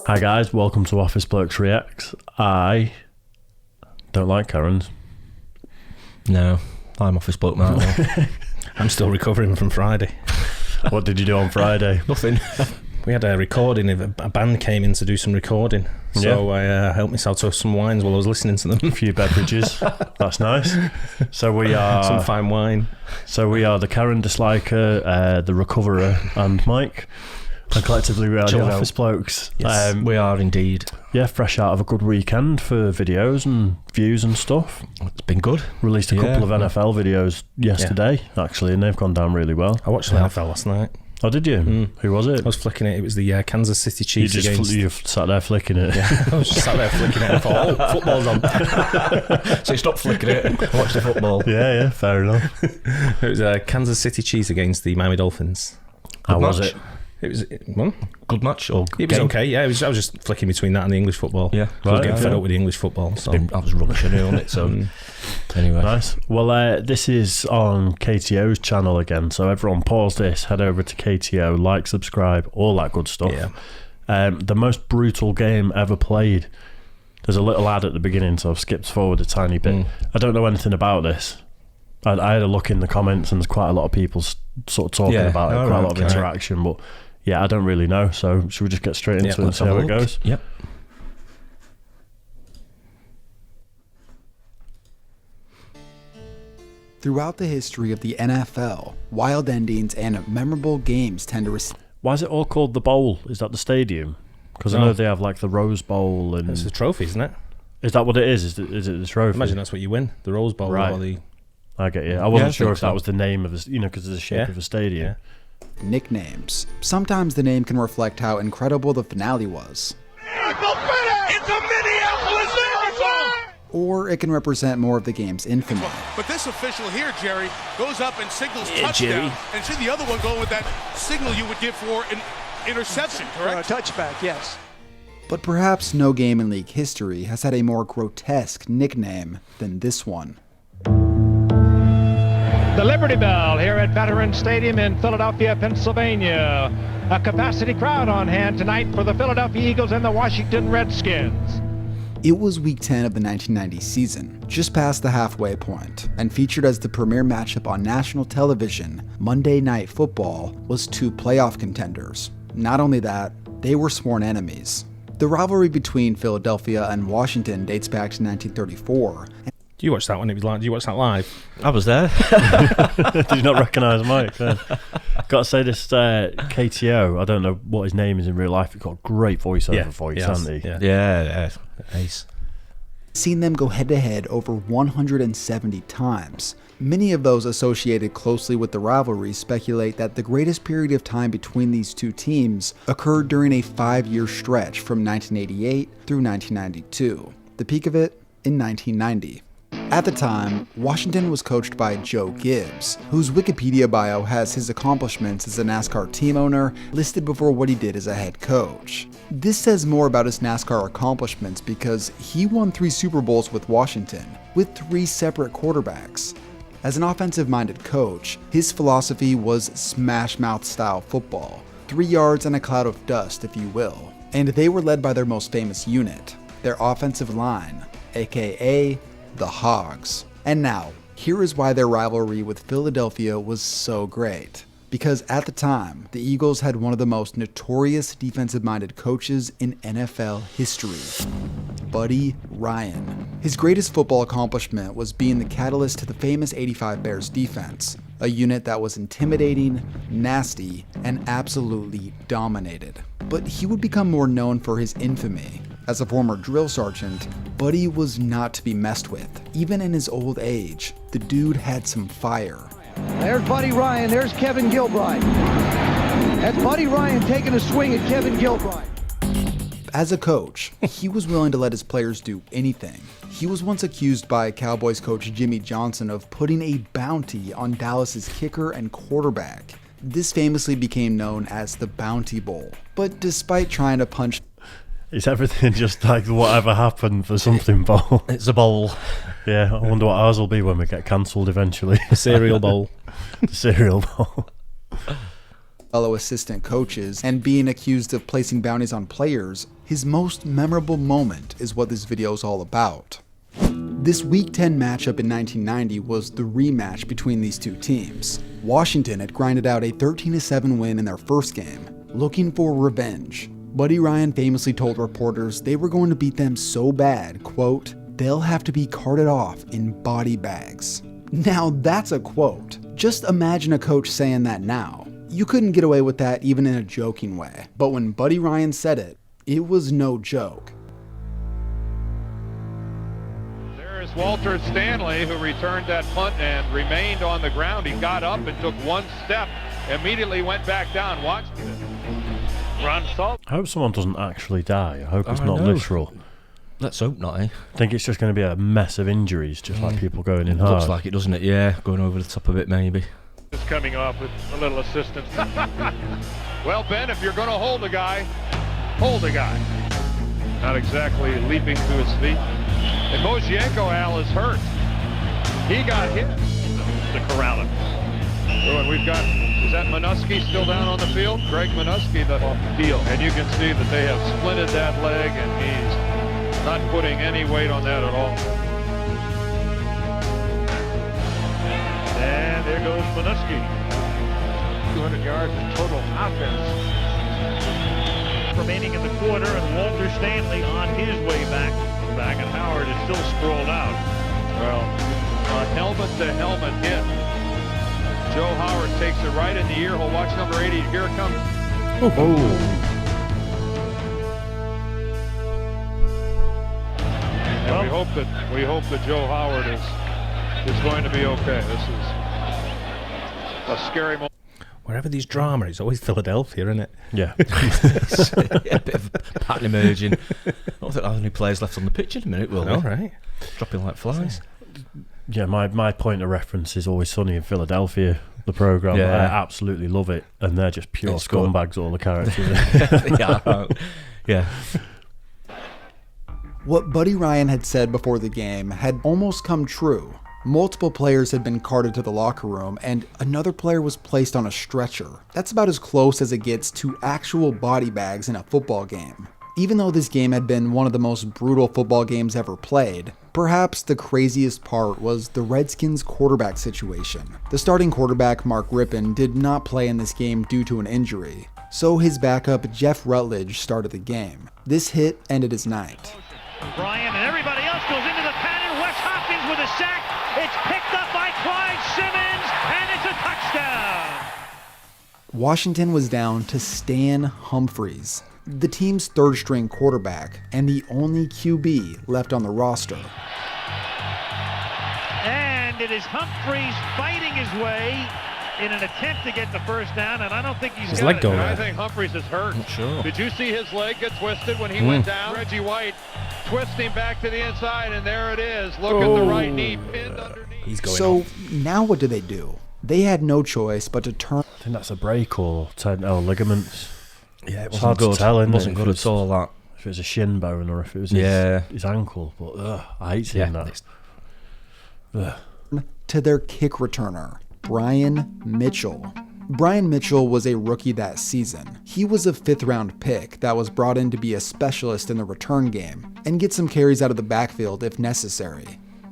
Hi guys, welcome to Office Blokes React. I don't like Karens. No, I'm Office Bloke now. I'm still recovering from Friday. What did you do on Friday? Nothing. We had a recording, a band came in to do some recording. So I helped myself to some wines while I was listening to them. A few beverages. That's nice. So we are... Some fine wine. So we are the Karen disliker, the recoverer, and Mike. And collectively we are the Office Blokes. Yes, we are indeed. Yeah, fresh out of a good weekend for videos and views and stuff. It's been good. Released a couple of NFL videos yesterday, actually, and they've gone down really well. I watched the NFL last night. Oh, did you? Who was it? I was flicking it. It was the Kansas City Chiefs You sat there flicking it. Yeah, I was just sat there flicking it and I thought, oh, football's on. So you stopped flicking it and watched the football. Yeah, fair enough. It was Kansas City Chiefs against the Miami Dolphins. How was it? It was good match or it was game? okay. Yeah, I was just flicking between that and the English football. Yeah, I was getting fed up with the English football. So. I was rubbish anyway on it. So anyway, nice. Well, this is on KTO's channel again. So everyone, pause this, head over to KTO, like, subscribe, all that good stuff. Yeah. The most brutal game ever played. There's a little ad at the beginning, so I've skipped forward a tiny bit. I don't know anything about this. I had a look in the comments, and there's quite a lot of people sort of talking about it, quite a lot of interaction, but yeah, I don't really know. So should we just get straight into it and see how it goes? Yep. Throughout the history of the NFL, wild endings and memorable games tend to receive... Why is it all called the Bowl? Is that the stadium? Because I know they have like the Rose Bowl and... It's a trophy, isn't it? Is that what it is? Is it the trophy? Imagine that's what you win, the Rose Bowl or the... I get you. I wasn't sure if that was the name of the, because of the shape of a stadium. Yeah. Nicknames. Sometimes the name can reflect how incredible the finale was. It's a Minneapolis Miracle! Or it can represent more of the game's infamy. But this official here, Jerry, goes up and signals touchdown. Jerry. And see the other one going with that signal you would give for an interception, correct? A touchback, yes. But perhaps no game in league history has had a more grotesque nickname than this one. The Liberty Bell here at Veterans Stadium in Philadelphia, Pennsylvania. A capacity crowd on hand tonight for the Philadelphia Eagles and the Washington Redskins. It was Week 10 of the 1990 season, just past the halfway point, and featured as the premier matchup on national television. Monday Night Football was two playoff contenders. Not only that, they were sworn enemies. The rivalry between Philadelphia and Washington dates back to 1934. Do you watch that one? It was like, do you watch that live? I was there. Did you not recognise Mike? Got to say this KTO, I don't know what his name is in real life. He's got a great voiceover voice, hasn't he? Yeah. Ace. Seen them go head-to-head over 170 times. Many of those associated closely with the rivalry speculate that the greatest period of time between these two teams occurred during a 5-year stretch from 1988 through 1992. The peak of it in 1990. At the time, Washington was coached by Joe Gibbs, whose Wikipedia bio has his accomplishments as a NASCAR team owner listed before what he did as a head coach. This says more about his NASCAR accomplishments because he won 3 Super Bowls with Washington, with 3 separate quarterbacks. As an offensive-minded coach, his philosophy was smash-mouth style football, 3 yards and a cloud of dust, if you will. And they were led by their most famous unit, their offensive line, aka the Hogs. And now, here is why their rivalry with Philadelphia was so great. Because at the time, the Eagles had one of the most notorious defensive-minded coaches in NFL history, Buddy Ryan. His greatest football accomplishment was being the catalyst to the famous '85 Bears defense, a unit that was intimidating, nasty, and absolutely dominated. But he would become more known for his infamy. As a former drill sergeant, Buddy was not to be messed with. Even in his old age, the dude had some fire. There's Buddy Ryan, there's Kevin Gilbride. That's Buddy Ryan taking a swing at Kevin Gilbride. As a coach, he was willing to let his players do anything. He was once accused by Cowboys coach Jimmy Johnson of putting a bounty on Dallas's kicker and quarterback. This famously became known as the Bounty Bowl. But despite trying to punch... Is everything just like whatever happened for something bowl? It's a bowl. Yeah, I wonder what ours will be when we get cancelled eventually. The cereal bowl. The cereal bowl. fellow assistant coaches and being accused of placing bounties on players, his most memorable moment is what this video is all about. This Week 10 matchup in 1990 was the rematch between these two teams. Washington had grinded out a 13-7 win in their first game, looking for revenge. Buddy Ryan famously told reporters they were going to beat them so bad, quote, "they'll have to be carted off in body bags." Now that's a quote. Just imagine a coach saying that now. You couldn't get away with that even in a joking way. But when Buddy Ryan said it, it was no joke. There's Walter Stanley, who returned that punt and remained on the ground. He got up and took one step, immediately went back down. Watch it. Ron Salt. I hope someone doesn't actually die. I hope it's I not know. literal. Let's hope not, eh? I think it's just going to be a mess of injuries, just like people going in hard. Looks like it, doesn't it? Yeah, going over the top of it, maybe. Just coming off with a little assistance. Well, Ben, if you're going to hold a guy, hold a guy. Not exactly leaping to his feet. And Mosienko, Al, is hurt. He got hit. To corral him. Oh, and we've got, is that Minuski still down on the field? Greg Minuski, the deal. And you can see that they have splinted that leg, and he's not putting any weight on that at all. And there goes Minuski. 200 yards of total offense. Remaining in the quarter, and Walter Stanley on his way back, and Howard is still sprawled out. Well, a helmet-to-helmet hit. Joe Howard takes it right in the ear. He'll watch number 80. Here it comes. And we hope that Joe Howard is going to be okay. This is a scary moment. Wherever there's drama, it's always Philadelphia, isn't it? Yeah. Yeah, a bit of a pattern emerging. I don't think I have any players left on the pitch in a minute, will All they? right. Dropping like flies. Yeah, my point of reference is Always Sunny in Philadelphia, the programme. Yeah. I absolutely love it, and they're just pure It's good. scumbags, all the characters. Yeah. Yeah. What Buddy Ryan had said before the game had almost come true. Multiple players had been carted to the locker room, and another player was placed on a stretcher. That's about as close as it gets to actual body bags in a football game. Even though this game had been one of the most brutal football games ever played, perhaps the craziest part was the Redskins' quarterback situation. The starting quarterback, Mark Rippon, did not play in this game due to an injury, so his backup, Jeff Rutledge, started the game. This hit ended his night. Brian and everybody else goes into the pattern. Wes Hopkins with a sack. It's picked up by Clyde Simmons, and it's a touchdown. Washington was down to Stan Humphries, the team's third-string quarterback and the only QB left on the roster. And it is Humphries fighting his way in an attempt to get the first down, and I don't think he's His got leg it. going I there. think Humphries is hurt. Not sure. Did you see his leg get twisted when he went down? Reggie White twisting back to the inside, and there it is. Look at the right knee pinned underneath. He's going So off. now what do? They had no choice but to turn. I think that's a break or ligaments. Yeah, it It's hard wasn't to good. tell, It isn't wasn't it, good if at all, that. If it was a shin bone or if it was his ankle. But I hate seeing that. to their kick returner, Brian Mitchell. Brian Mitchell was a rookie that season. He was a 5th-round pick that was brought in to be a specialist in the return game and get some carries out of the backfield if necessary.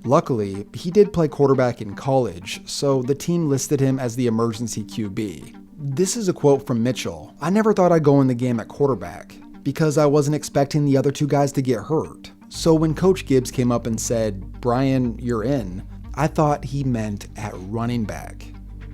Luckily, he did play quarterback in college, so the team listed him as the emergency QB. This is a quote from Mitchell. "I never thought I'd go in the game at quarterback because I wasn't expecting the other two guys to get hurt. So when Coach Gibbs came up and said, 'Brian, you're in,' I thought he meant at running back."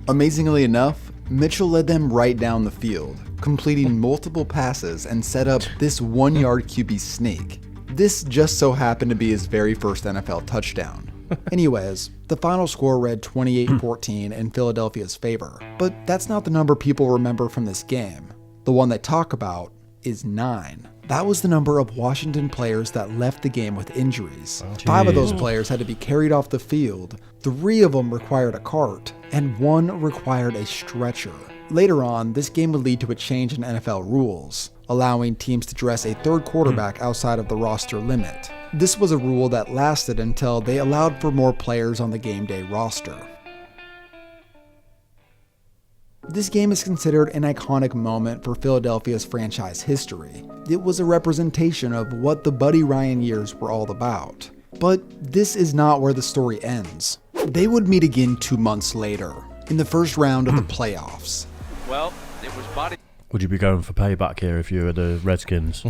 Amazingly enough, Mitchell led them right down the field, completing multiple passes and set up this 1-yard QB sneak. This just so happened to be his very first NFL touchdown. Anyways, the final score read 28-14 in Philadelphia's favor, but that's not the number people remember from this game. The one they talk about is 9. That was the number of Washington players that left the game with injuries. 5 of those players had to be carried off the field, 3 of them required a cart, and 1 required a stretcher. Later on, this game would lead to a change in NFL rules, allowing teams to dress a third quarterback outside of the roster limit. This was a rule that lasted until they allowed for more players on the game day roster. This game is considered an iconic moment for Philadelphia's franchise history. It was a representation of what the Buddy Ryan years were all about. But this is not where the story ends. They would meet again 2 months later, in the first round of the playoffs. Well, it was Buddy. Would you be going for payback here if you were the Redskins?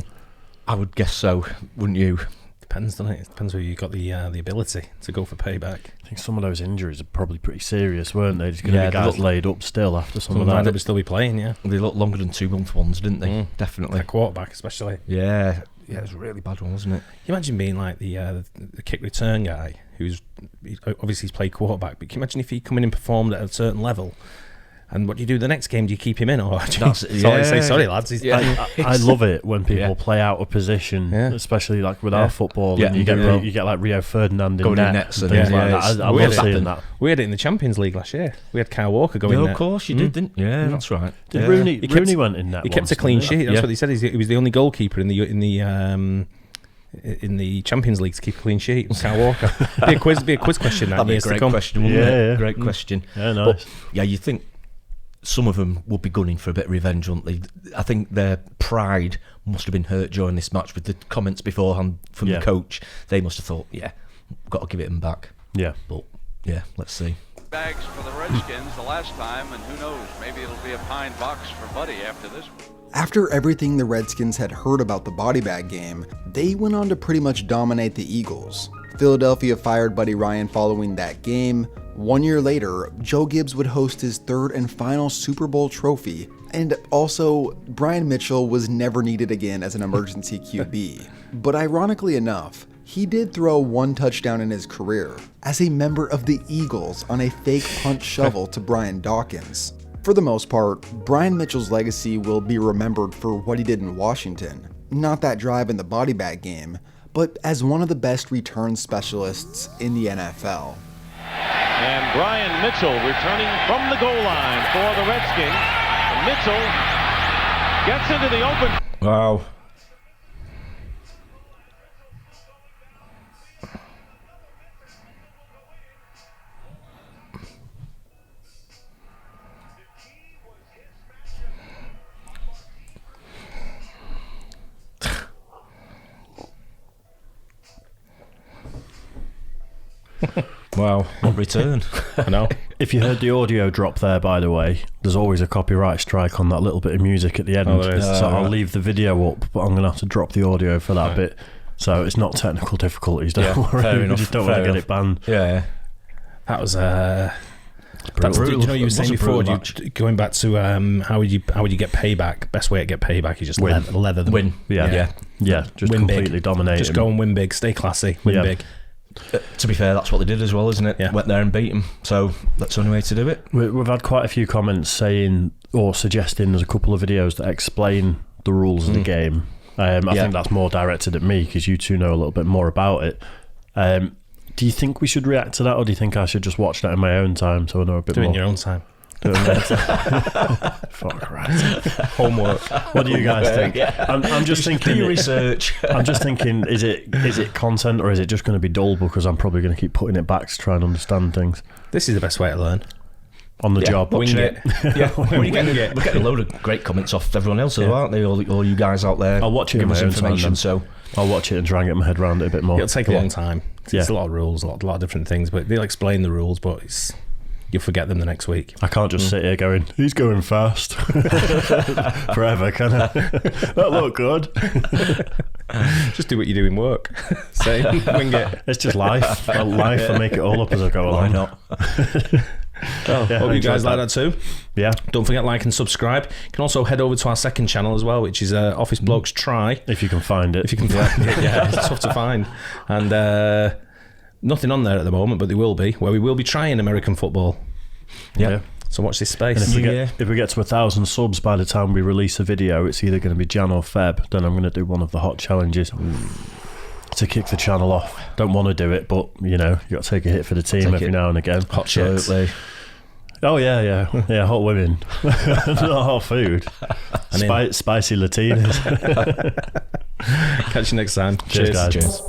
I would guess so, wouldn't you? Depends, doesn't it? It depends whether you've got the ability to go for payback. I think some of those injuries are probably pretty serious, weren't they? There's going to be guys laid up still after some of that. They would still be playing, yeah. They looked longer than 2 month ones, didn't they? Definitely. A quarterback, especially. Yeah, it was a really bad one, wasn't it? Can you imagine being like the kick return guy who's obviously he's played quarterback, but can you imagine if he come in and performed at a certain level? And what do you do the next game? Do you keep him in, or do you say sorry, lads? I love it when people play out of position, especially like with our football. Yeah, and you get like Rio Ferdinand in nets and things like that. I love seeing that. We had it in the Champions League last year. We had Kyle Walker going net. Of course you did, didn't you? Yeah, that's right. Did Rooney went in net? He kept a clean sheet. That's what he said. He was the only goalkeeper in the Champions League to keep a clean sheet. Kyle Walker. Be a quiz question. That'd be a great question, wouldn't it? Great question. Yeah, nice. But, yeah, you think some of them would be gunning for a bit of revenge, wouldn't they? I think their pride must have been hurt during this match with the comments beforehand from the coach. They must have thought, got to give it them back. Yeah. But, let's see. Bags for the Redskins the last time, and who knows, maybe it'll be a pine box for Buddy after this one. After everything the Redskins had heard about the body bag game, they went on to pretty much dominate the Eagles. Philadelphia fired Buddy Ryan following that game. 1 year later, Joe Gibbs would host his third and final Super Bowl trophy. And also, Brian Mitchell was never needed again as an emergency QB. But ironically enough, he did throw 1 touchdown in his career as a member of the Eagles on a fake punt shovel to Brian Dawkins. For the most part, Brian Mitchell's legacy will be remembered for what he did in Washington, not that drive in the body bag game, but as one of the best return specialists in the NFL. And Brian Mitchell returning from the goal line for the Redskins. And Mitchell gets into the open. Wow. Wow, what return. I know. If you heard the audio drop there, by the way, there's always a copyright strike on that little bit of music at the end. So I'll leave the video up, but I'm going to have to drop the audio for that bit. So it's not technical difficulties, don't worry. Fair enough, we just don't want to get it banned. Yeah. That was brutal. You know, you were saying before, going back to how would you get payback? Best way to get payback is just leather them. Win. Yeah. Just win completely big. dominate. Just go and win big. Stay classy. Win big. To be fair, that's what they did as well, isn't it? Yeah. Went there and beat them. So that's the only way to do it. We've had quite a few comments saying or suggesting there's a couple of videos that explain the rules of the game. I think that's more directed at me because you two know a little bit more about it. Do you think we should react to that, or do you think I should just watch that in my own time so I know a bit more? Do it in your own time. Fuck right. Homework. What do you guys think? I'm just thinking. Do your research. I'm just thinking. Is it content, or is it just going to be dull? Because I'm probably going to keep putting it back to try and understand things. This is the best way to learn. On the job. Wing it. We're getting a load of great comments off everyone else, aren't they? All you guys out there. I'll watch it in my own time. So I'll watch it and try and get my head around it a bit more. It'll take a long time. It's a lot of rules, a lot of different things, but they'll explain the rules, but you'll forget them the next week. I can't just sit here going, he's going fast forever, can I? That looked good. Just do what you do in work. Say, wing it. It's just life. I make it all up as I go along. Why not? Hope you guys like that too. Yeah. Don't forget, like and subscribe. You can also head over to our second channel as well, which is Office Blokes Try. If you can find it. If you can find it, it's tough to find. And nothing on there at the moment, but there will be, where we will be trying American football. Yeah. So watch this space. And if we get to 1,000 subs by the time we release a video, it's either going to be Jan or Feb. Then I'm going to do one of the hot challenges to kick the channel off. Don't want to do it, but you know, you got to take a hit for the team every now and again. Hot chicks. Oh yeah, hot women, not hot food. Spicy Latinas. Catch you next time. Cheers, guys. Cheers.